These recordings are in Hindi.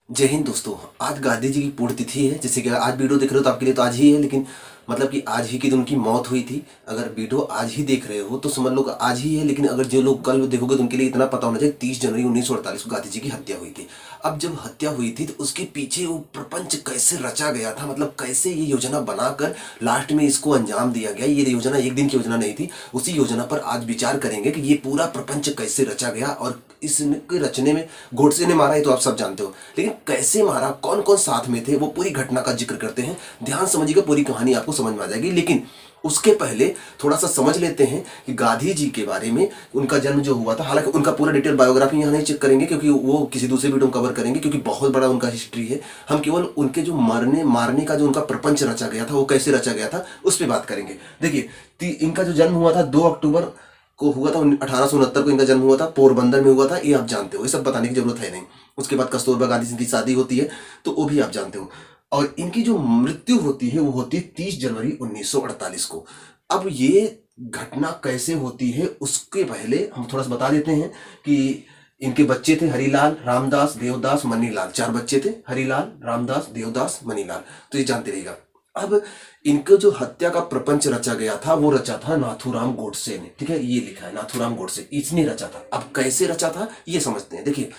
जय हिंद दोस्तों। आज गांधी जी की पुण्यतिथि है। जैसे कि आज वीडियो देख रहे हो तो आपके लिए तो आज ही है, लेकिन मतलब कि आज ही के दिन उनकी मौत हुई थी। अगर वीडियो आज ही देख रहे हो तो समझ लो कि आज ही है, लेकिन अगर जो लोग कल देखोगे तो उनके लिए इतना पता होना चाहिए 30 जनवरी 1948 को गांधी जी की हत्या हुई थी। अब जब हत्या हुई थी तो उसके पीछे वो प्रपंच कैसे रचा गया था, मतलब कैसे ये योजना बनाकर लास्ट में इसको अंजाम दिया गया। ये योजना एक दिन की योजना नहीं थी। उसी योजना पर आज विचार करेंगे कि ये पूरा प्रपंच कैसे रचा गया, और इसके रचने में गोडसे ने मारा, ये तो आप सब जानते हो, लेकिन कैसे मारा, कौन कौन साथ में थे, वो पूरी घटना का जिक्र करते हैं। ध्यान समझिएगा, पूरी कहानी आपको समझ में आ जाएगी। लेकिन उसके पहले थोड़ा सा समझ लेते हैं कि गांधी जी के बारे में, उनका जन्म जो हुआ था। हालांकि उनका पूरा डिटेल बायोग्राफी यहाँ नहीं चेक करेंगे क्योंकि वो किसी दूसरे वीडियो में कवर करेंगे, क्योंकि बहुत बड़ा उनका हिस्ट्री है। हम केवल उनके जो मरने मारने का जो उनका प्रपंच रचा गया था, वो कैसे रचा गया था, उस पर बात करेंगे। देखिए, इनका जो जन्म हुआ था 2 अक्टूबर को हुआ था। 1869 को इनका जन्म हुआ था, पोरबंदर में हुआ था। ये आप जानते हो, ये सब बताने की जरूरत है नहीं। उसके बाद कस्तूरबा गांधी जी की शादी होती है, तो वो भी आप जानते हो। और इनकी जो मृत्यु होती है वो होती है 30 जनवरी 1948 को। अब ये घटना कैसे होती है उसके पहले हम थोड़ा सा बता देते हैं कि इनके बच्चे थे हरिलाल, रामदास, देवदास, मनीलाल। 4 बच्चे थे, हरिलाल, रामदास, देवदास, मनीलाल। तो ये जानते रहिएगा। अब इनको जो हत्या का प्रपंच रचा गया था वो रचा था नाथूराम गोडसे ने। ठीक है, ये लिखा है नाथूराम गोडसे, इसने रचा था। अब कैसे रचा था ये समझते हैं। देखिए,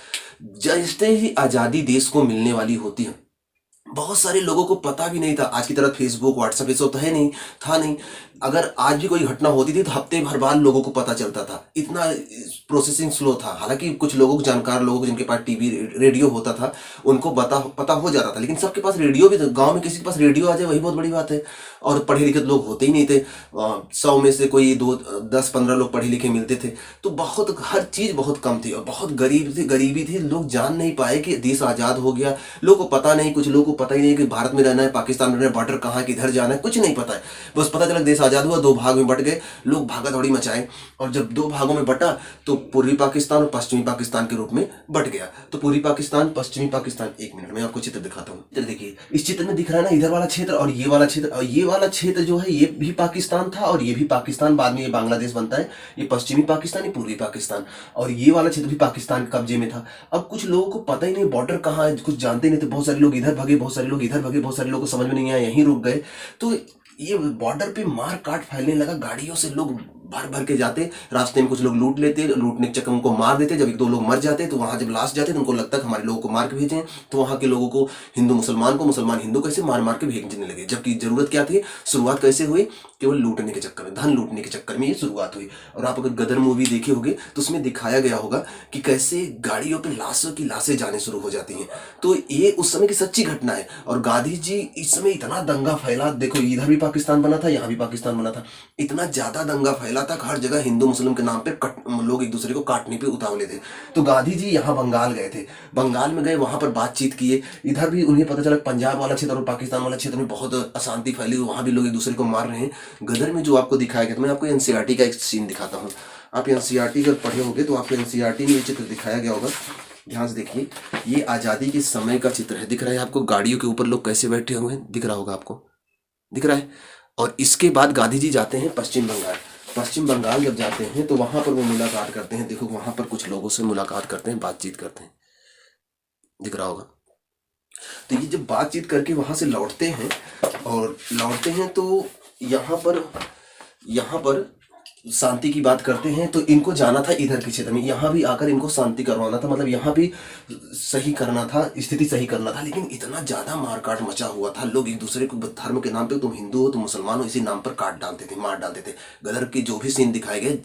जैसे ही आजादी देश को मिलने वाली होती है, बहुत सारे लोगों को पता भी नहीं था। आज की तरह फेसबुक व्हाट्सएप ये सब तो है नहीं, था नहीं। अगर आज भी कोई घटना होती थी तो हफ्ते भर बाद लोगों को पता चलता था। इतना प्रोसेसिंग स्लो था। हालांकि कुछ लोगों को, जानकार लोगों को जिनके पास टीवी रेडियो होता था, उनको पता हो जाता था। लेकिन सबके पास रेडियो भी था। गांव में किसी के पास रेडियो आ जाए वही बहुत बड़ी बात है। और पढ़े लिखे लोग होते ही नहीं थे। 100 में से कोई 10-15 लोग पढ़े लिखे मिलते थे। तो बहुत, हर चीज बहुत कम थी और बहुत गरीबी थी। लोग जान नहीं पाए कि देश आजाद हो गया। लोगों को पता नहीं, कुछ लोगों को पता ही नहीं कि भारत में रहना है, पाकिस्तान में रहना है, बॉर्डर कहाँ, किधर जाना है, कुछ नहीं पता है। बस पता चला देश आजाद हुआ, 2 भाग में बट गए, लोग भागा दौड़ी मचाए। और जब 2 भागों में बटा तो पूर्वी पाकिस्तान और पश्चिमी पाकिस्तान के रूप में बट गया। तो पूर्वी पाकिस्तान, पश्चिमी पाकिस्तान, 1 मिनट में आपको चित्र दिखाता हूँ। इधर देखिए, इस चित्र में दिख रहा है ना, इधर वाला क्षेत्र और ये वाला क्षेत्र। और ये वाला क्षेत्र जो है ये भी पाकिस्तान था और ये भी पाकिस्तान, बाद में ये बांग्लादेश बनता है। ये पश्चिमी पाकिस्तान, ये पूर्वी पाकिस्तान। और ये वाला क्षेत्र भी पाकिस्तान के कब्जे में था। अब कुछ लोगों को पता ही नहीं बॉर्डर कहाँ है, कुछ जानते नहीं थे। बहुत सारे लोग इधर भागे, बहुत सारे लोग इधर भागे, बहुत सारे लोगों को समझ में नहीं आया, यहीं रुक गए। तो ये बॉर्डर पे मार काट फैलने लगा। गाड़ियों से लोग भर भर के जाते, रास्ते में कुछ लोग लूट लेते, लूटने के चक्कर में उनको मार देते। जब 1-2 लोग मर जाते तो वहां जब लाश जाते तो उनको लगता है हमारे लोगों को मार के भेजें। तो वहां के लोगों को, हिंदू मुसलमान को, मुसलमान हिंदू को ऐसे मार मार के भेजने लगे। जबकि जरूरत क्या थी, शुरुआत कैसे हुई, केवल लूटने के चक्कर में, धन लूटने के चक्कर में ये शुरुआत हुई। और आप अगर गदर मूवी देखे होगे तो उसमें दिखाया गया होगा कि कैसे गाड़ियों पे लाशों की लाशें जाने शुरू हो जाती हैं। तो ये उस समय की सच्ची घटना है। और गांधी जी, इस समय इतना दंगा फैला, देखो इधर भी पाकिस्तान बना था, यहाँ भी पाकिस्तान बना था। इतना ज्यादा दंगा फैला था कि हर जगह हिंदू मुस्लिम के नाम पे लोग एक दूसरे को काटने पे उतावले थे। तो गांधी जी यहाँ बंगाल गए थे। बंगाल में गए, वहां पर बातचीत किए। इधर भी उन्हें पता चला पंजाब वाला क्षेत्र और पाकिस्तान वाला क्षेत्र में बहुत अशांति फैली, वहां भी लोग एक दूसरे को मार रहे हैं। गदर में जो आपको दिखाया गया, तो मैं आपको एनसीईआरटी का एक सीन दिखाता हूँ। आप एनसीईआरटी अगर पढ़े होंगे तो आपको एनसीईआरटी में ये चित्र दिखाया गया होगा। ध्यान से देखिए, ये आजादी के समय का चित्र है। दिख रहा है आपको, गाड़ियों के ऊपर लोग कैसे बैठे हुए हैं, दिख रहा होगा आपको, दिख रहा है। और इसके बाद गांधी जी जाते हैं पश्चिम बंगाल। पश्चिम बंगाल जब जाते हैं तो वहां पर वो मुलाकात करते हैं। देखो, वहां पर कुछ लोगों से मुलाकात करते हैं, बातचीत करते हैं, दिख रहा होगा। तो ये जब बातचीत करके वहां से लौटते हैं, और लौटते हैं तो यहाँ पर शांति की बात करते हैं। तो इनको जाना था इधर के क्षेत्र में, यहाँ भी आकर इनको शांति करवाना था, मतलब यहाँ भी सही करना था, स्थिति सही करना था। लेकिन इतना ज्यादा मारकाट मचा हुआ था, लोग एक दूसरे को धर्म के नाम पे, तुम हिंदू हो, तुम मुसलमान हो, इसी नाम पर काट डालते थे, मार डालते थे। गदर के जो भी सीन दिखाए गए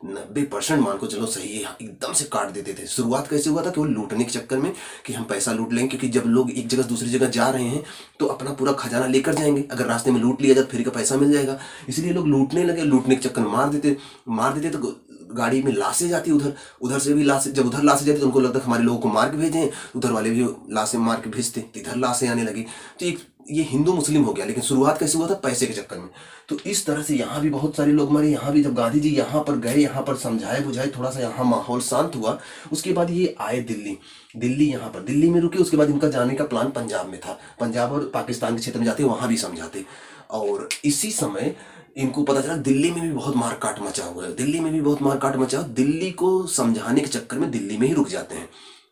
90% मान को चलो सही है, एकदम से काट देते थे। शुरुआत कैसे हुआ था, कि वो लूटने के चक्कर में, कि हम पैसा लूट लेंगे, क्योंकि जब लोग एक जगह से दूसरी जगह जा रहे हैं तो अपना पूरा खजाना लेकर जाएंगे। अगर रास्ते में लूट लिया जाए फिर का पैसा मिल जाएगा, इसलिए लोग लूटने लगे। लूटने के चक्कर में मार देते तो गाड़ी में लाशें जाती, उधर से भी लाशें, जब उधर लाशें जाती तो उनको लगता है हमारे लोगों को मार के भेजें, उधर वाले भी लाशें मार के भेजते, तो इधर लाशें आने लगी। तो ये हिंदू मुस्लिम हो गया। लेकिन शुरुआत कैसे हुआ था, पैसे के चक्कर में। तो इस तरह से यहाँ भी बहुत सारे लोग मरे। यहाँ भी जब गांधी जी यहाँ पर गए, यहाँ पर समझाए बुझाए, थोड़ा सा यहाँ माहौल शांत हुआ। उसके बाद ये आए दिल्ली यहाँ पर दिल्ली में रुके। उसके बाद इनका जाने का प्लान पंजाब में था, पंजाब और पाकिस्तान के क्षेत्र में जाते, वहां भी समझाते। और इसी समय इनको पता चला दिल्ली में भी बहुत मारकाट मचा हुआ है, दिल्ली में भी बहुत मारकाट मचा। दिल्ली को समझाने के चक्कर में दिल्ली में ही रुक जाते हैं।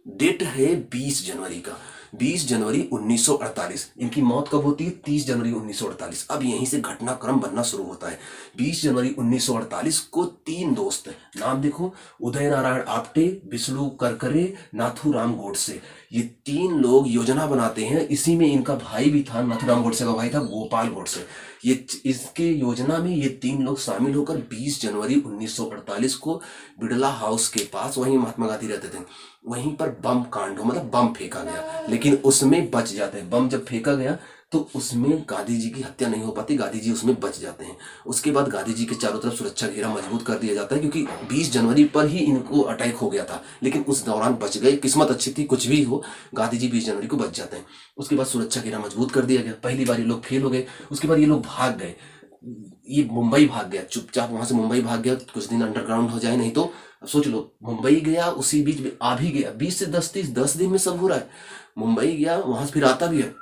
डेट है 20 जनवरी का। 20 जनवरी 1948। इनकी मौत कब होती है? 30 जनवरी 1948। अब यहीं से घटनाक्रम बनना शुरू होता है। 20 जनवरी 1948 को 3 दोस्त, नाम देखो, उदय नारायण आपटे, विष्णु करकरे, नाथूराम गोडसे, ये 3 लोग योजना बनाते हैं। इसी में इनका भाई भी था, नाथूराम गोडसे का भाई था गोपाल गोडसे। ये इसके योजना में ये 3 लोग शामिल होकर 20 जनवरी 1948 को बिड़ला हाउस के पास, वहीं महात्मा गांधी रहते थे, वहीं पर बम कांड हो, मतलब बम फेंका गया, लेकिन उसमें बच जाते हैं। बम जब फेंका गया तो उसमें गांधी जी की हत्या नहीं हो पाती, गांधी जी उसमें बच जाते हैं। उसके बाद गांधी जी के चारों तरफ सुरक्षा घेरा मजबूत कर दिया जाता है, क्योंकि 20 जनवरी पर ही इनको अटैक हो गया था, लेकिन उस दौरान बच गए। किस्मत अच्छी थी, कुछ भी हो, गांधी जी 20 जनवरी को बच जाते हैं। उसके बाद सुरक्षा घेरा मजबूत कर दिया गया। पहली बार ये लोग फेल हो गए। उसके बाद ये लोग भाग गए, ये मुंबई भाग गया, चुपचाप वहां से मुंबई भाग गया, कुछ दिन अंडरग्राउंड हो जाए, नहीं तो अब सोच लो, मुंबई गया, उसी बीच में आ भी गया। 20 से 10 दिन में सब हो रहा है। मुंबई गया, वहां से फिर आता भी है।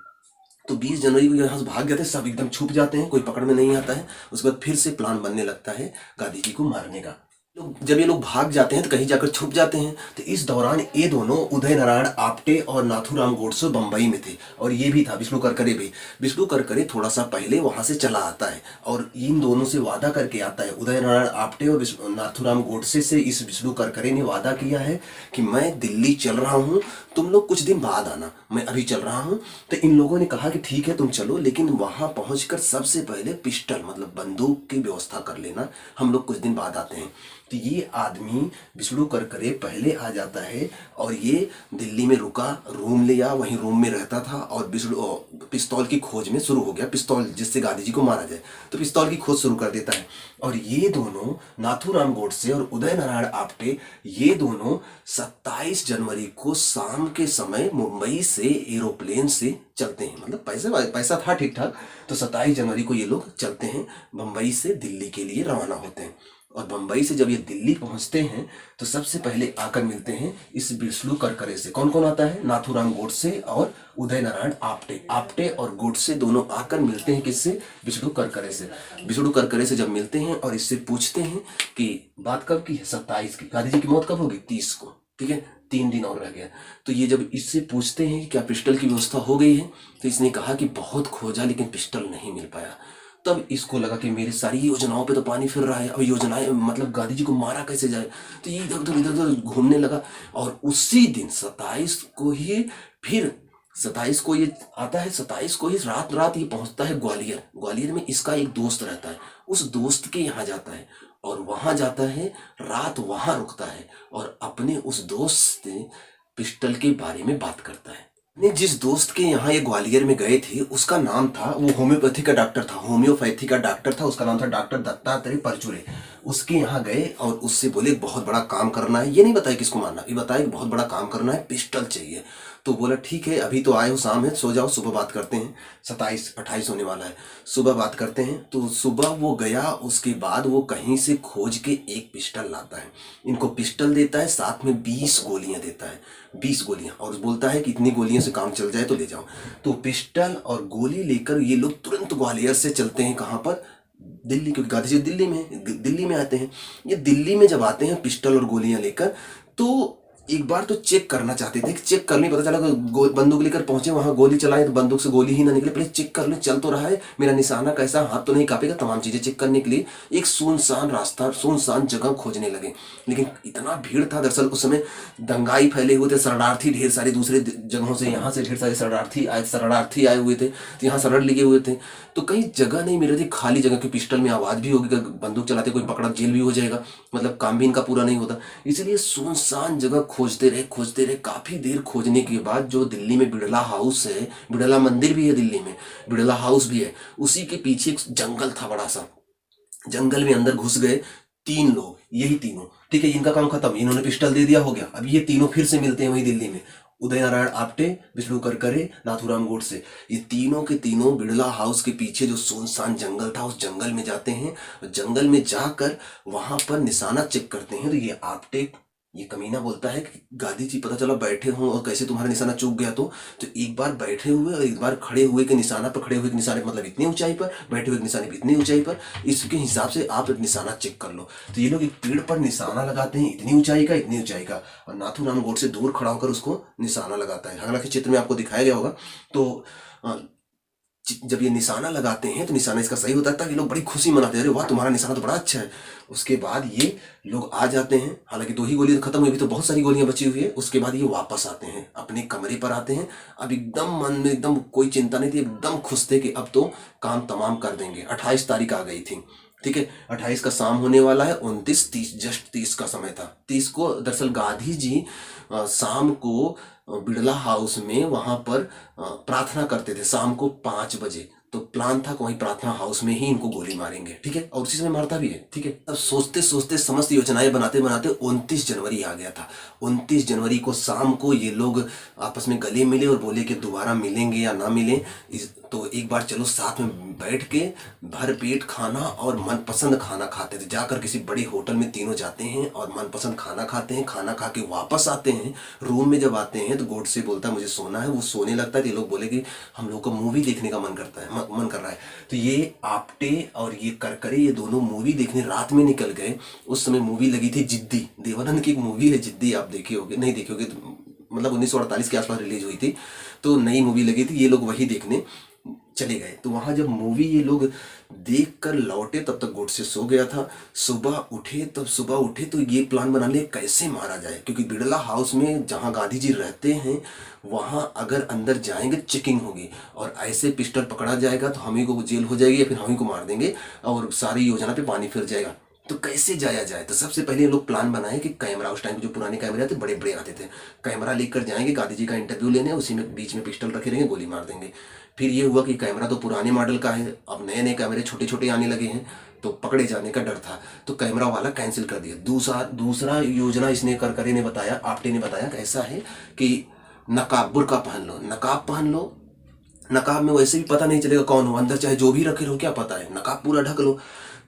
तो 20 जनवरी को यहाँ से भाग गए थे, सब एकदम छुप जाते हैं, कोई पकड़ में नहीं आता है। उसके बाद फिर से प्लान बनने लगता है गांधी जी को मारने का। जब ये लोग भाग जाते हैं तो कहीं जाकर छुप जाते हैं। तो इस दौरान ये दोनों, उदय नारायण आपटे और नाथूराम गोडसे, बंबई में थे, और ये भी था विष्णु करकरे भी। विष्णु करकरे थोड़ा सा पहले वहां से चला आता है और इन दोनों से वादा करके आता है। उदय नारायण आपटे और नाथूराम गोडसे से इस विष्णु करकरे ने वादा किया है कि मैं दिल्ली चल रहा हूँ, तुम लोग कुछ दिन बाद आना, मैं अभी चल रहा हूँ। तो इन लोगों ने कहा कि ठीक है तुम चलो, लेकिन वहां पहुंचकर सबसे पहले पिस्टल, मतलब बंदूक की व्यवस्था कर लेना, हम लोग कुछ दिन बाद आते हैं। तो ये आदमी विष्णु करकरे पहले आ जाता है और ये दिल्ली में रुका, रूम लिया, वहीं रूम में रहता था और पिस्तौल की खोज में शुरू हो गया, पिस्तौल जिससे गांधी जी को मारा जाए, तो पिस्तौल की खोज शुरू कर देता है। और ये दोनों, नाथूराम गोडसे और उदय नारायण आपटे, ये दोनों 27 जनवरी को शाम के समय मुंबई से एरोप्लेन से चलते हैं। मतलब पैसा था ठीक ठाक, तो 27 जनवरी को ये लोग चलते हैं, मुंबई से दिल्ली के लिए रवाना होते हैं। और बंबई से जब ये दिल्ली पहुंचते हैं तो सबसे पहले आकर मिलते हैं इस विष्णु करकरे से। कौन कौन आता है? नाथूराम गोडसे और उदय नारायण आपटे। आपटे और गोडसे दोनों आकर मिलते हैं किससे? विष्णु करकरे से। विष्णु करकरे से जब मिलते हैं और इससे पूछते हैं कि बात कब की है? 27 की। गांधी जी की मौत कब होगी? 30 को। ठीक है, 3 दिन और रह गया। तो ये जब इससे पूछते हैं कि क्या पिस्टल की व्यवस्था हो गई है, तो इसने कहा कि बहुत खोजा लेकिन पिस्टल नहीं मिल पाया। तब इसको लगा कि मेरी सारी योजनाओं पे तो पानी फिर रहा है, अब योजनाएं, मतलब गांधी जी को मारा कैसे जाए। तो ये इधर उधर घूमने लगा। और उसी दिन 27 को ही, फिर 27 को ये आता है, 27 को ही रात ये पहुंचता है ग्वालियर। ग्वालियर में इसका एक दोस्त रहता है, उस दोस्त के यहाँ जाता है और वहां जाता है, रात वहां रुकता है और अपने उस दोस्त से पिस्टल के बारे में बात करता है। ने जिस दोस्त के यहाँ ये ग्वालियर में गए थे, उसका नाम था, वो होम्योपैथी का डॉक्टर था, होम्योपैथी का डॉक्टर था, उसका नाम था डॉक्टर दत्तात्रेय परचुरे। उसके यहाँ गए और उससे बोले बहुत बड़ा काम करना है। ये नहीं बताया किसको मारना, ये बताया कि बहुत बड़ा काम करना है, पिस्टल चाहिए। तो बोला ठीक है, अभी तो आए हो, शाम है, सो जाओ, सुबह बात करते हैं। 27-28 होने वाला है, सुबह बात करते हैं। तो सुबह वो गया, उसके बाद वो कहीं से खोज के एक पिस्टल लाता है, इनको पिस्टल देता है, साथ में 20 गोलियां देता है, 20 गोलियां, और बोलता है कि इतनी गोलियों से काम चल जाए तो ले जाओ। तो पिस्टल और गोली लेकर ये लोग तुरंत ग्वालियर से चलते हैं, कहाँ पर? दिल्ली, क्योंकि गांधी जी दिल्ली में आते हैं। ये दिल्ली में जब आते हैं पिस्टल और गोलियां लेकर, तो एक बार तो चेक करना चाहते थे, चेक करने पता चला बंदूक लेकर पहुंचे, वहां गोली चलाए तो बंदूक से गोली ही ना निकले। पहले चेक कर ले, चल तो रहा है, मेरा निशाना कैसा, हाथ तो नहीं कांपेगा, तमाम चीजें चेक करने के लिए एक सुनसान रास्ता, सुनसान जगह खोजने लगे। लेकिन इतना भीड़ था, दरअसल उस समय दंगाई फैले हुए थे, शरणार्थी ढेर सारे दूसरे जगहों से, यहाँ से ढेर सारे शरणार्थी आए हुए थे, तो यहाँ शरण लिए हुए थे। तो कहीं जगह नहीं मिल रही थी, खाली जगह, की पिस्टल में आवाज भी होगी, बंदूक चलाते कोई पकड़ा जेल भी हो जाएगा, मतलब काम भी इनका पूरा नहीं होता। इसलिए सुनसान जगह खोजते रहे। काफी देर खोजने के बाद जो दिल्ली में बिड़ला हाउस है, बिड़ला मंदिर भी है दिल्ली में, बिड़ला हाउस भी है, उसी के पीछे एक जंगल था बड़ा सा। जंगल में अंदर घुस गए 3 लोग, यही तीनों। ठीक है, इनका काम खत्म, इन्होंने पिस्टल दे दिया, हो गया। अब ये तीनों फिर से मिलते हैं वही दिल्ली में, उदय नारायण आपटे, विष्णु करकरे, नाथूराम गोडसे। ये तीनों के तीनों बिड़ला हाउस के पीछे जो सुनसान जंगल था, उस जंगल में जाते हैं। जंगल में जाकर वहां पर निशाना चेक करते हैं, तो ये आपटे ये कमीना बोलता है कि गांधी जी पता चला बैठे हों और कैसे तुम्हारा निशाना चूक गया तो एक बार बैठे हुए और एक बार खड़े हुए के निशाना पर, खड़े हुए के निशाने मतलब इतनी ऊंचाई पर, बैठे हुए के निशाने पर इतनी ऊंचाई पर, इसके हिसाब से आप एक निशाना चेक कर लो। तो ये लोग एक पेड़ पर निशाना लगाते हैं इतनी ऊंचाई का, इतनी ऊंचाई का, और नाथूराम गोडसे दूर खड़ा होकर उसको निशाना लगाता है। हालांकि चित्र में आपको दिखाया गया होगा। तो जब ये निशाना लगाते हैं तो निशाना इसका सही होता है, ये लोग बड़ी खुशी मनाते हैं, अरे वाह तुम्हारा निशाना तो बड़ा अच्छा है। उसके बाद ये लोग आ जाते हैं, हालांकि 2 ही गोली खत्म हुई, भी तो बहुत सारी गोलियां बची हुई है। उसके बाद ये वापस आते हैं, अपने कमरे पर आते हैं। अब एकदम मन में एकदम कोई चिंता नहीं थी, एकदम खुश थे कि अब तो काम तमाम कर देंगे। 28 तारीख आ गई थी, ठीक है। 28 का शाम होने वाला है, 29, 30, जस्ट 30 का समय था। 30 को दरअसल गांधी जी शाम को बिड़ला हाउस में वहां पर प्रार्थना करते थे शाम को 5 बजे। तो प्लान था कि वहीं प्रार्थना हाउस में ही इनको गोली मारेंगे, ठीक है, और उसी समय मारता भी है, ठीक है। अब सोचते सोचते समस्त योजनाएं बनाते बनाते 29 जनवरी आ गया था। 29 जनवरी को शाम को ये लोग आपस में गले मिले और बोले कि दोबारा मिलेंगे या ना मिले, तो एक बार चलो साथ में बैठ के भर पेट खाना और मनपसंद खाना खाते थे। जाकर किसी बड़ी होटल में तीनों जाते हैं और मनपसंद खाना खाते हैं। खाना खा के वापस आते हैं, रूम में जब आते हैं तो गोडसे बोलता है मुझे सोना है, वो सोने लगता है। तो ये लोग बोले कि हम लोग को मूवी देखने का मन करता है, मन कर रहा है। तो ये आपटे और ये करकरे, ये दोनों मूवी देखने रात में निकल गए। उस समय मूवी लगी थी जिद्दी, देवानंद की एक मूवी है जिद्दी, आप देखे होगे, नहीं देखे होगे तो मतलब 1948 के आसपास रिलीज हुई थी, तो नई मूवी लगी थी, ये लोग वही देखने चले गए। तो वहां जब मूवी ये लोग देख कर लौटे तब तक गोडसे सो गया था। सुबह उठे तो ये प्लान बना लिया कैसे मारा जाए, क्योंकि बिड़ला हाउस में जहां गांधी जी रहते हैं वहां अगर अंदर जाएंगे चेकिंग होगी और ऐसे पिस्टल पकड़ा जाएगा तो हम ही को जेल हो जाएगी या फिर हम ही को मार देंगे और सारी योजना पे पानी फिर जाएगा। तो कैसे जाया जाए, तो सबसे पहले लोग प्लान बनाए कि कैमरा, उस टाइम जो पुराने कैमरे आते बड़े बड़े आते थे, कैमरा लेकर जाएंगे गांधी जी का इंटरव्यू लेने, उसी में बीच में पिस्टल रखे रहेंगे, गोली मार देंगे। फिर ये हुआ कि कैमरा तो पुराने मॉडल का है, अब नए नए कैमरे छोटे छोटे आने लगे हैं, तो पकड़े जाने का डर था, तो कैमरा वाला कैंसिल कर दिया। दूसरा योजना इसने करकरे ने बताया, आपटे ने बताया कि ऐसा है कि नकाब, बुर्का पहन लो, नकाब पहन लो। नकाब में वैसे भी पता नहीं चलेगा कौन हो, अंदर चाहे जो भी रखे रहो क्या पता है, नकाब पूरा ढक लो।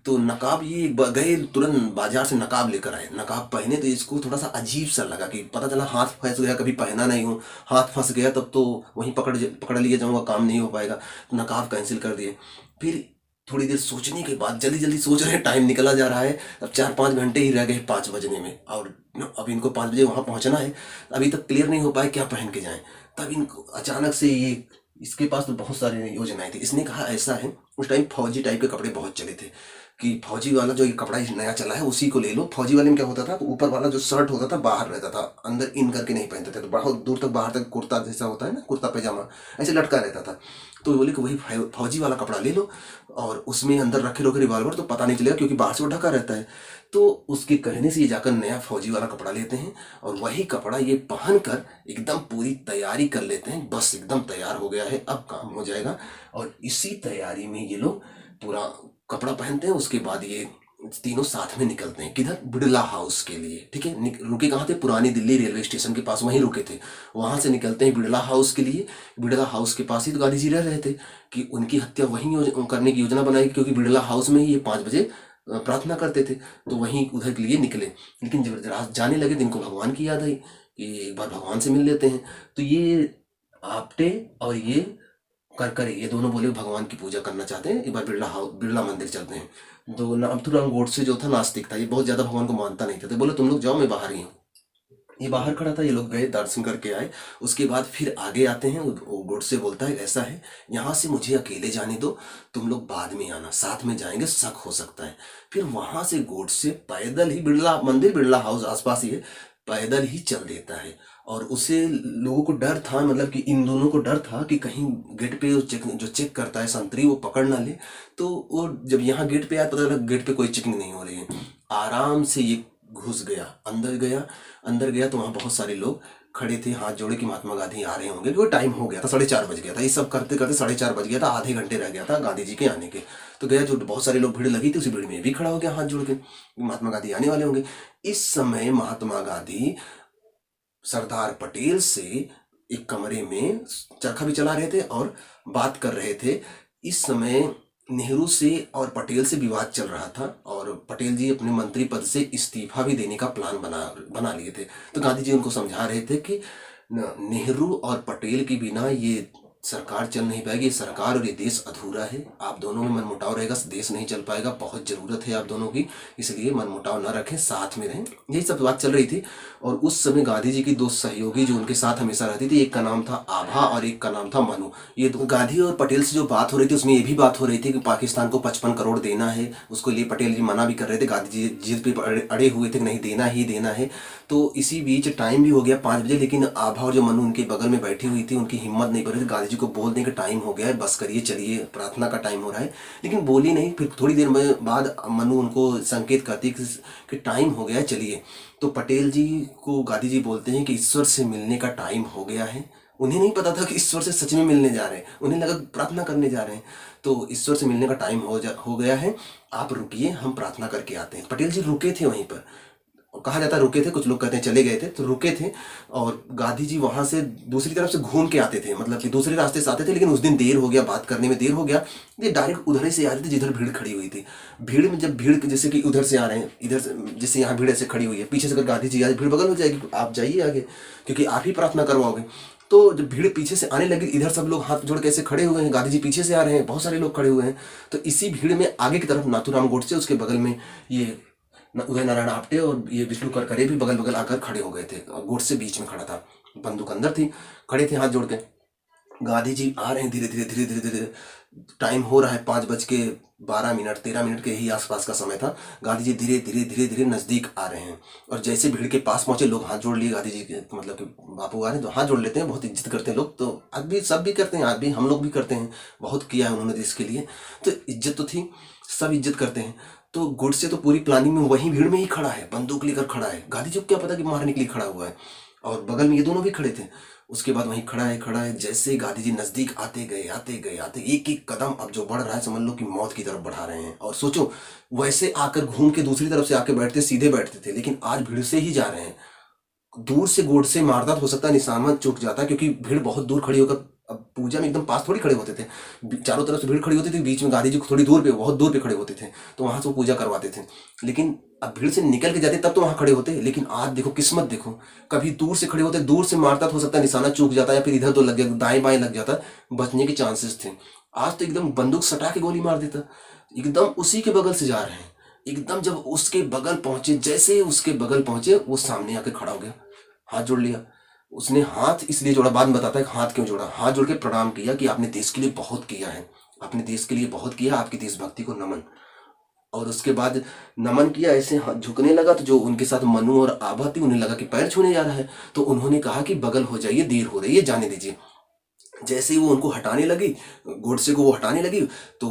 तो नकाब ये गए तुरंत बाजार से नकाब लेकर आए, नकाब पहने तो इसको थोड़ा सा अजीब सा लगा कि पता चला हाथ फंस गया, कभी पहना नहीं हूँ, हाथ फंस गया तब तो वहीं पकड़ लिए जाऊंगा, काम नहीं हो पाएगा। तो नकाब कैंसिल कर दिए। फिर थोड़ी देर सोचने के बाद जल्दी जल्दी सोच रहे हैं, टाइम निकला जा रहा है, अब 4-5 घंटे ही रह गए 5 बजने में, और अब इनको 5 बजे वहां पहुंचना है। अभी तक क्लियर नहीं हो पाए क्या पहन के जाएं। तब इनको अचानक से ये, इसके पास तो बहुत सारी योजनाएं थी, इसने कहा ऐसा है, उस टाइम फौजी टाइप के कपड़े बहुत चले थे कि फौजी वाला जो ये कपड़ा नया चला है उसी को ले लो। फौजी वाले में क्या होता था, तो ऊपर वाला जो शर्ट होता था बाहर रहता था, अंदर इन करके नहीं पहनते थे, तो बहुत दूर तक बाहर तक कुर्ता जैसा होता है ना, कुर्ता पैजामा ऐसे लटका रहता था। तो बोले कि वही फौजी वाला कपड़ा ले लो और उसमें अंदर रखे रहोगे रिवॉल्वर तो पता नहीं चलेगा, क्योंकि बाहर से वो ढका रहता है। तो उसके कहने से ये जाकर नया फौजी वाला कपड़ा लेते हैं और वही कपड़ा ये पहन कर एकदम पूरी तैयारी कर लेते हैं, बस एकदम तैयार हो गया है, अब काम हो जाएगा। और इसी तैयारी में ये लोग पूरा कपड़ा पहनते हैं। उसके बाद ये तीनों साथ में निकलते हैं, किधर, बिड़ला हाउस के लिए, ठीक है। रुके कहाँ थे, पुरानी दिल्ली रेलवे स्टेशन के पास, वहीं रुके थे। वहां से निकलते हैं बिड़ला हाउस के लिए। बिड़ला हाउस के पास ही तो गांधी जी रह रहे थे कि उनकी हत्या वहीं करने की योजना बनाई, क्योंकि बिड़ला हाउस में ही ये 5 बजे प्रार्थना करते थे, तो वहीं उधर के लिए निकले। लेकिन जब रात जाने लगे तो इनको भगवान की याद आई कि एक बार भगवान से मिल लेते हैं। तो ये आपटे और ये करकरे, ये दोनों बोले भगवान की पूजा करना चाहते हैं, एक बार बिरला मंदिर चलते हैं। तो नाथूराम गोडसे जो था नास्तिक था, ये बहुत ज्यादा भगवान को मानता नहीं था, तो बोले तुम लोग जाओ मैं बाहर ही हूँ। ये बाहर खड़ा था, ये लोग गए दर्शन करके आए। उसके बाद फिर आगे आते हैं, वो गोडसे बोलता है ऐसा है, यहाँ से मुझे अकेले जाने दो, तुम लोग बाद में आना, साथ में जाएंगे शक हो सकता है। फिर वहां से गोडसे पैदल ही, बिड़ला मंदिर बिड़ला हाउस आसपास ही है, पैदल ही चल देता है। और उसे लोगों को डर था, मतलब कि इन दोनों को डर था कि कहीं गेट पे जो चेक करता है संतरी वो पकड़ ना ले। तो वो जब यहाँ गेट पे आया पता लगा गेट पे कोई चेकिंग नहीं हो रही है, आराम से ये घुस गया, अंदर गया तो वहां बहुत सारे लोग खड़े थे हाथ जोड़े कि महात्मा गांधी आ रहे होंगे, क्योंकि टाइम हो गया था, 4:30 बज गया था, ये सब करते करते 4:30 बज गया था, आधे घंटे रह गया था गांधी जी के आने के। तो गया, जो बहुत सारे लोग भीड़ लगी थी उसी भीड़ में भी खड़ा हो गया हाथ जोड़ के, महात्मा गांधी आने वाले होंगे। इस समय महात्मा गांधी सरदार पटेल से एक कमरे में चरखा भी चला रहे थे और बात कर रहे थे। इस समय नेहरू से और पटेल से विवाद चल रहा था और पटेल जी अपने मंत्री पद से इस्तीफा भी देने का प्लान बना बना लिए थे। तो गांधी जी उनको समझा रहे थे कि नेहरू और पटेल के बिना ये सरकार चल नहीं पाएगी, ये सरकार और ये देश अधूरा है। आप दोनों में मनमुटाव रहेगा, देश नहीं चल पाएगा, बहुत ज़रूरत है आप दोनों की, इसलिए मनमुटाव ना रखें, साथ में रहें। यही सब बात चल रही थी। और उस समय गांधी जी की दो सहयोगी जो उनके साथ हमेशा रहती थी, एक का नाम था आभा और एक का नाम था मनु। ये गांधी और पटेल से जो बात हो रही थी उसमें ये भी बात हो रही थी कि पाकिस्तान को 55 करोड़ देना है। उसको लिए पटेल जी मना भी कर रहे थे, गांधी जी जिद पे अड़े हुए थे कि नहीं देना ही देना है। तो इसी बीच टाइम भी हो गया 5 बजे, लेकिन आभा और जो मनु उनके बगल में बैठी हुई थी उनकी हिम्मत नहीं बढ़ रही थी गांधी जी को बोलने का टाइम हो गया है, बस करिए चलिए प्रार्थना का टाइम हो रहा है। लेकिन बोली नहीं। फिर थोड़ी देर में बाद मनु उनको संकेत करती कि टाइम हो गया है चलिए। तो पटेल जी को गांधी जी बोलते हैं कि ईश्वर से मिलने का टाइम हो गया है। उन्हें नहीं पता था कि ईश्वर से सच में मिलने जा रहे हैं, उन्हें लगा प्रार्थना करने जा रहे हैं। तो ईश्वर से मिलने का टाइम हो गया है, आप रुकिए, हम प्रार्थना करके आते हैं। पटेल जी रुके थे वहीं पर, कहा जाता है रुके थे, कुछ लोग कहते हैं चले गए थे, तो रुके थे। और गांधी जी वहां से दूसरी तरफ से घूम के आते थे, मतलब कि दूसरे रास्ते से आते थे। लेकिन उस दिन देर हो गया, बात करने में देर हो गया, ये डायरेक्ट उधर ही से आ रहे थे जिधर भीड़ खड़ी हुई थी। भीड़ में जब भीड़ जैसे कि उधर से आ रहे हैं, इधर से जैसे यहाँ भीड़ ऐसे खड़ी हुई है, पीछे से अगर गांधी जी आए भीड़ बगल हो जाएगी, आप जाइए आगे क्योंकि आप ही प्रार्थना करवाओगे। तो जब भीड़ पीछे से आने लगी, इधर सब लोग हाथ जोड़ के ऐसे खड़े हुए हैं, गांधी जी पीछे से आ रहे हैं, बहुत सारे लोग खड़े हुए हैं। तो इसी भीड़ में आगे की तरफ नाथूराम गोडसे, उसके बगल में ये उदय नारायण आप्टे और ये विष्णु करकरे भी बगल बगल आकर खड़े हो गए थे। गोडसे बीच में खड़ा था, बंदूक अंदर थी, खड़े थे हाथ जोड़ के। गांधी जी आ रहे हैं धीरे धीरे धीरे धीरे धीरे, टाइम हो रहा है 5:12 13 मिनट के ही आसपास का समय था। गांधी जी धीरे धीरे धीरे धीरे नजदीक आ रहे हैं और जैसे भीड़ के पास पहुंचे, लोग हाथ जोड़ लिए गांधी जी के, मतलब कि बापू आ रहे हैं तो हाथ जोड़ लेते हैं, बहुत इज्जत करते हैं लोग। तो आज भी सब भी करते हैं, आज भी हम लोग भी करते हैं, बहुत किया है उन्होंने देश के लिए, तो इज्जत तो थी, सब इज्जत करते हैं। तो गुडसे तो पूरी प्लानिंग में वहीं भीड़ में ही खड़ा है, बंदूक लेकर खड़ा है। गांधी जी को क्या पता कि मारने के लिए खड़ा हुआ है, और बगल में ये दोनों भी खड़े थे। उसके बाद वहीं खड़ा है। जैसे ही गांधी जी नजदीक आते गए एक एक कदम अब जो बढ़ रहा है समझ लो कि मौत की तरफ बढ़ा रहे हैं। और सोचो वैसे आकर घूम के दूसरी तरफ से आके बैठते, सीधे बैठते थे, लेकिन आज भीड़ से ही जा रहे हैं। दूर से गोड से मारता तो हो सकता है निशाना चूक जाता, क्योंकि भीड़ बहुत दूर खड़ी होकर, अब पूजा में एकदम पास थोड़ी खड़े होते थे, चारों तरफ से भीड़ खड़ी होती थी, बीच में गांधी जी थोड़ी दूर पे, बहुत दूर पे खड़े होते थे, तो वहां से वो पूजा करवाते थे। लेकिन अब भीड़ से निकल के जाते तब तो वहां खड़े होते। लेकिन आज देखो किस्मत देखो, कभी दूर से खड़े होते, दूर से मारता तो हो सकता है निशाना चूक जाता, या फिर इधर तो लग गया, दाएं बाएं लग जाता, बचने के चांसेस थे। आज तो एकदम बंदूक सटा के गोली मार देता। एकदम उसी के बगल से जा रहे हैं, एकदम जब उसके बगल पहुंचे, जैसे उसके बगल पहुंचे वो सामने आके खड़ा हो गया, हाथ जोड़ लिया। उसने हाथ इसलिए जोड़ा, बाद में बताता है हाथ क्यों जोड़ा। हाथ जोड़ के प्रणाम किया कि आपने देश के लिए बहुत किया है, आपने देश के लिए बहुत किया, आपकी देशभक्ति को नमन। और उसके बाद नमन किया, ऐसे हाथ झुकने लगा, तो जो उनके साथ मनु और आभा थी उन्हें लगा कि पैर छूने जा रहा है, तो उन्होंने कहा कि बगल हो जाइए, देर हो रही है, जाने दीजिए। जैसे ही वो उनको हटाने लगी, गोडसे को वो हटाने लगी, तो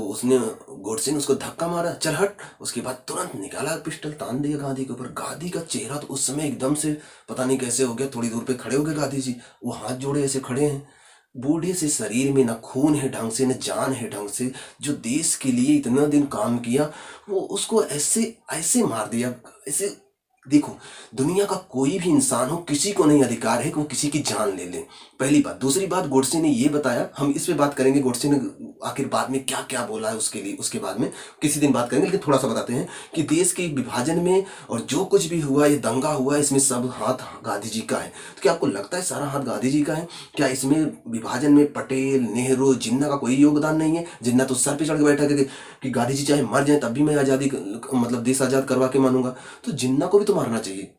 गोडसे ने उसको धक्का मारा, चल हट। उसके बाद तुरंत निकाला पिस्टल, तान दिया गांधी के ऊपर। गांधी का चेहरा तो उस समय एकदम से पता नहीं कैसे हो गया, थोड़ी दूर पे खड़े हो गए गांधी जी, वो हाथ जोड़े ऐसे खड़े हैं। बूढ़े से शरीर में न खून है ढंग से, न जान है ढंग से, जो देश के लिए इतना दिन काम किया, वो उसको ऐसे ऐसे मार दिया, ऐसे। देखो, दुनिया का कोई भी इंसान हो, किसी को नहीं अधिकार है कि वो किसी की जान ले ले, पहली बात। दूसरी बात, गोडसे ने ये बताया, हम इस पे बात करेंगे, गोडसे ने आखिर बाद में क्या क्या बोला है उसके लिए, उसके बाद में किसी दिन बात करेंगे। लेकिन थोड़ा सा बताते हैं कि देश के विभाजन में और जो कुछ भी हुआ, ये दंगा हुआ, इसमें सब हाथ गांधी जी का है। तो क्या आपको लगता है सारा हाथ गांधी जी का है? क्या इसमें विभाजन में पटेल, नेहरू, जिन्ना का कोई योगदान नहीं है? जिन्ना तो सर पे चढ़ के बैठा कि गांधी जी चाहे मर जाए तब भी मैं आज़ादी, मतलब देश आज़ाद करवा के मानूंगा। तो जिन्ना को भी तो मारना चाहिए,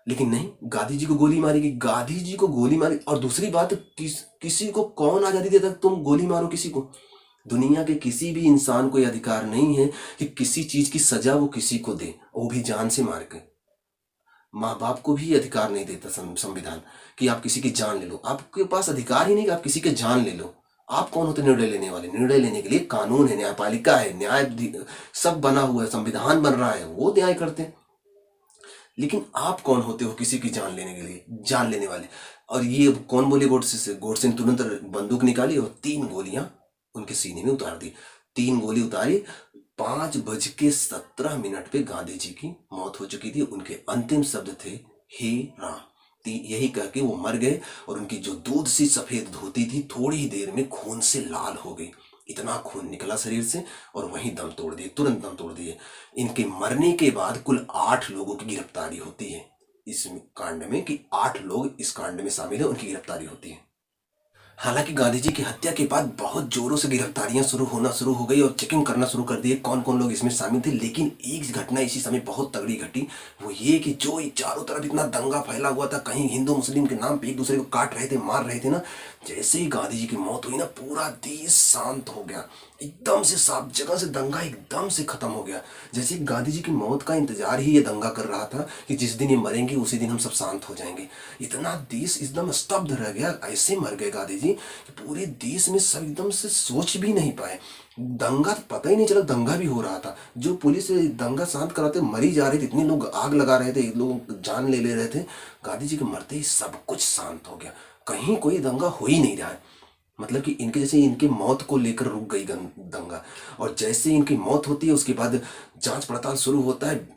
लेकिन नहीं, गांधी जी को गोली मारेगी, गांधी जी को गोली मारी। और दूसरी बात, किसी को कौन आजादी देता तुम गोली मारो किसी को? दुनिया के किसी भी इंसान को यह अधिकार नहीं है कि किसी चीज की सजा वो किसी को दे, वो भी जान से मार के। माँ बाप को भी अधिकार नहीं देता संविधान कि आप किसी की जान ले लो। आपके पास अधिकार ही नहीं कि आप किसी की जान ले लो। आप कौन होते निर्णय लेने वाले? निर्णय लेने के लिए कानून है, न्यायपालिका है, न्याय सब बना हुआ है, संविधान बन रहा है, वो न्याय करते हैं। लेकिन आप कौन होते हो किसी की जान लेने के लिए, जान लेने वाले? और ये कौन बोले गोडसे से? गोडसे ने तुरंत बंदूक निकाली और 3 गोलियां उनके सीने में उतार दी। 3 गोली उतारी, 5:17 पे गांधी जी की मौत हो चुकी थी। उनके अंतिम शब्द थे, हे राम। यही कह के वो मर गए और उनकी जो दूध सी सफेद धोती थी थोड़ी ही देर में खून से लाल हो गई। इतना खून निकला शरीर से और वहीं दम तोड़ दिए, तुरंत दम तोड़ दिए। इनके मरने के बाद कुल 8 लोगों की गिरफ्तारी होती है इस कांड में, कि 8 लोग इस कांड में शामिल है, उनकी गिरफ्तारी होती है। हालांकि गांधी जी की हत्या के बाद बहुत जोरों से गिरफ्तारियां शुरू हो गई और चेकिंग करना शुरू कर दिए कौन कौन लोग इसमें शामिल थे। लेकिन एक घटना इसी समय बहुत तगड़ी घटी, वो ये कि जो चारों तरफ इतना दंगा फैला हुआ था, कहीं हिंदू मुस्लिम के नाम पे एक दूसरे को काट रहे थे, मार रहे थे ना, जैसे ही गांधी जी की मौत हुई ना, पूरा देश शांत हो गया। एकदम से सब जगह से दंगा एकदम से खत्म हो गया। जैसे गांधी जी की मौत का इंतजार ही ये दंगा कर रहा था कि जिस दिन ये मरेंगे उसी दिन हम सब शांत हो जाएंगे। इतना देश एकदम स्तब्ध रह गया, ऐसे मर गए गांधी जी कि पूरे देश में सब एकदम से सोच भी नहीं पाए। दंगा तो पता ही नहीं चला दंगा भी हो रहा था। जो पुलिस दंगा शांत कराते मरी जा रही थी, इतने लोग आग लगा रहे थे, लोग जान ले रहे थे। गांधी जी के मरते ही सब कुछ शांत हो गया, कहीं कोई दंगा हो ही नहीं रहा है। मतलब कि इनके जैसे इनके मौत को लेकर रुक गई दंगा। और जैसे इनकी मौत होती है उसके बाद जांच पड़ताल शुरू होता है।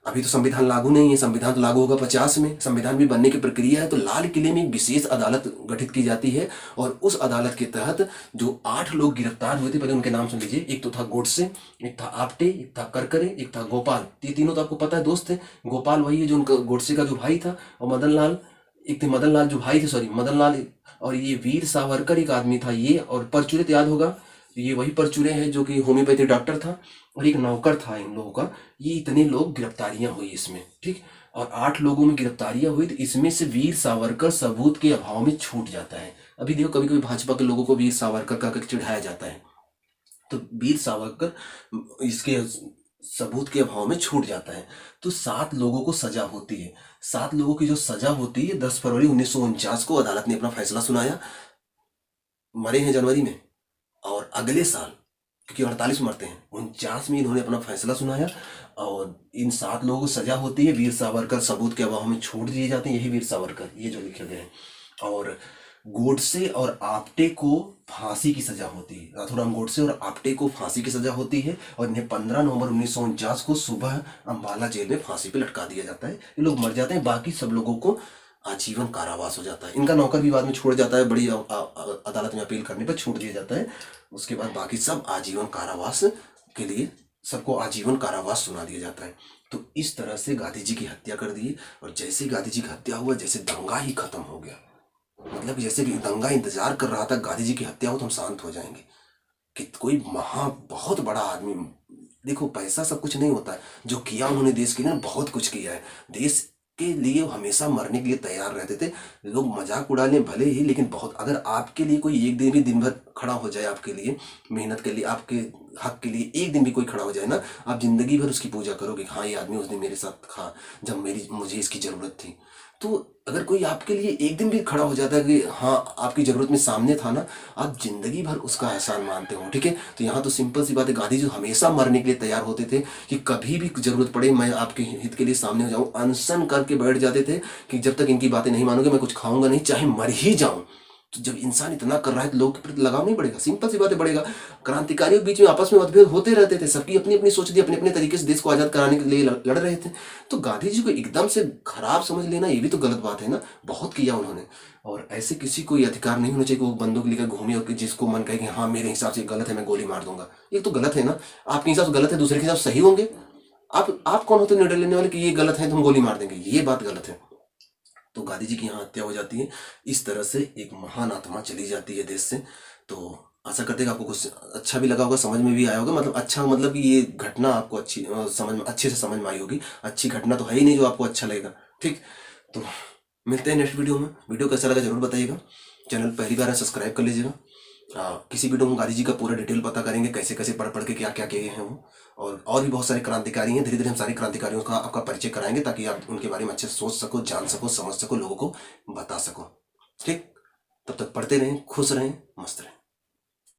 अभी तो संविधान लागू नहीं है, संविधान तो लागू होगा 50 में, संविधान भी बनने की प्रक्रिया है। तो लाल किले में एक विशेष अदालत गठित की जाती है और उस अदालत के तहत जो 8 लोग गिरफ्तार हुए थे, पहले उनके नाम सुन लीजिए। एक तो था गोडसे, एक था आप्टे, एक था करकरे, एक था गोपाल। ये तीनों तो आपको पता है दोस्त थे। गोपाल वही है जो उनका गोडसे का जो भाई था, और मदन लाल, एक थे मदन लाल जो भाई थे, सॉरी मदन लाल, और ये वीर सावरकर एक आदमी था ये, और परचुरे तो याद होगा, ये वही परचुरे हैं जो कि होम्योपैथी डॉक्टर था, और एक नौकर था इन लोगों का। ये इतने लोग गिरफ्तारियां हुई इसमें, ठीक। और 8 लोगों में गिरफ्तारियां हुई, तो इसमें से वीर सावरकर सबूत के अभाव में छूट जाता है। अभी देखो कभी कभी भाजपा के लोगों को वीर सावरकर का चिढ़ाया जाता है, तो वीर सावरकर इसके सबूत के अभाव में छूट जाता है। तो 7 लोगों को सजा होती है। 7 लोगों की जो सजा होती है, 10 फरवरी 1949 को अदालत ने अपना फैसला सुनाया। मरे हैं जनवरी में, और अगले साल, क्योंकि 48 मरते हैं, 49 में इन्होंने अपना फैसला सुनाया और इन 7 लोगों को सजा होती है। वीर सावरकर सबूत के अभाव में छोड़ दिए जाते हैं, यही वीर सावरकर, ये जो लिखे गए हैं। और गोडसे और आप्टे को फांसी की सजा होती है। नाथूराम गोडसे और आप्टे को फांसी की सजा होती है और इन्हें 15 नवंबर 1949 को सुबह अंबाला जेल में फांसी पे लटका दिया जाता है। ये लोग मर जाते हैं, बाकी सब लोगों को आजीवन कारावास हो जाता है। इनका नौकर भी बाद में छोड़ जाता है, बड़ी अदालत में अपील करने पर छूट दिया जाता है। उसके बाद बाकी सब आजीवन कारावास के लिए सबको आजीवन कारावास सुना दिया जाता है। तो इस तरह से गांधी जी की हत्या कर दी। और जैसे गांधी जी की हत्या हुआ, जैसे दंगा ही खत्म हो गया। मतलब जैसे भी दंगा इंतजार कर रहा था गांधी जी की हत्या हो तो हम शांत हो जाएंगे, कि कोई बहुत बड़ा आदमी। देखो पैसा सब कुछ नहीं होता है, जो किया उन्होंने देश के लिए बहुत कुछ किया है। देश के लिए हमेशा मरने के लिए तैयार रहते थे। लोग मजाक उड़ा लें भले ही, लेकिन बहुत, अगर आपके लिए कोई एक दिन भी दिन भर खड़ा हो जाए, आपके लिए मेहनत के लिए, आपके हक के लिए एक दिन भी कोई खड़ा हो जाए ना, आप जिंदगी भर उसकी पूजा करोगे। हाँ, ये आदमी उस दिन मेरे साथ था जब मुझे इसकी जरूरत थी। तो अगर कोई आपके लिए एक दिन भी खड़ा हो जाता है कि हाँ आपकी जरूरत में सामने था ना, आप जिंदगी भर उसका एहसान मानते हो, ठीक है। तो यहाँ तो सिंपल सी बात है, गांधी जी हमेशा मरने के लिए तैयार होते थे कि कभी भी जरूरत पड़े मैं आपके हित के लिए सामने हो जाऊं। अनशन करके बैठ जाते थे कि जब तक इनकी बातें नहीं मानोगे मैं कुछ खाऊंगा नहीं, चाहे मर ही जाऊं। तो जब इंसान इतना कर रहा है तो लोगों के प्रति लगाव नहीं बढ़ेगा, सिंपल सी बात है बढ़ेगा। क्रांतिकारियों के बीच में आपस में मतभेद होते रहते थे, सबकी अपनी अपनी सोच थी, अपने अपने तरीके से देश को आजाद कराने के लिए लड़ रहे थे। तो गांधी जी को एकदम से खराब समझ लेना ये भी तो गलत बात है ना, बहुत किया उन्होंने। और ऐसे किसी को ये अधिकार नहीं होना चाहिए कि वो बंदूक लेकर घूमे और जिसको मन कहे कि हाँ मेरे हिसाब से गलत है मैं गोली मार दूंगा। ये तो गलत है ना, आपके हिसाब से गलत है, दूसरे के हिसाब से सही होंगे। आप कौन होते निर्णय लेने वाले कि ये गलत है तो हम गोली मार देंगे, ये बात गलत है। तो गांधी जी की यहाँ हत्या हो जाती है। इस तरह से एक महान आत्मा चली जाती है देश से। तो आशा करते हैं कि आपको कुछ अच्छा भी लगा होगा, समझ में भी आया होगा। मतलब अच्छा, मतलब कि ये घटना आपको अच्छे से समझ में आई होगी। अच्छी घटना तो है ही नहीं जो आपको अच्छा लगेगा, ठीक। तो मिलते हैं नेक्स्ट वीडियो में। वीडियो कैसा लगा जरूर बताइएगा। चैनल पहली बार है सब्सक्राइब कर लीजिएगा। किसी वीडियो में गांधी जी का पूरा डिटेल पता करेंगे, कैसे कैसे पढ़ के क्या क्या किए हैं वो। और भी बहुत सारे क्रांतिकारी हैं। धीरे धीरे हम सारे क्रांतिकारियों का आपका परिचय कराएंगे ताकि आप उनके बारे में अच्छे से सोच सको, जान सको, समझ सको, लोगों को बता सको, ठीक। तब तक पढ़ते रहें, खुश रहें, मस्त रहें।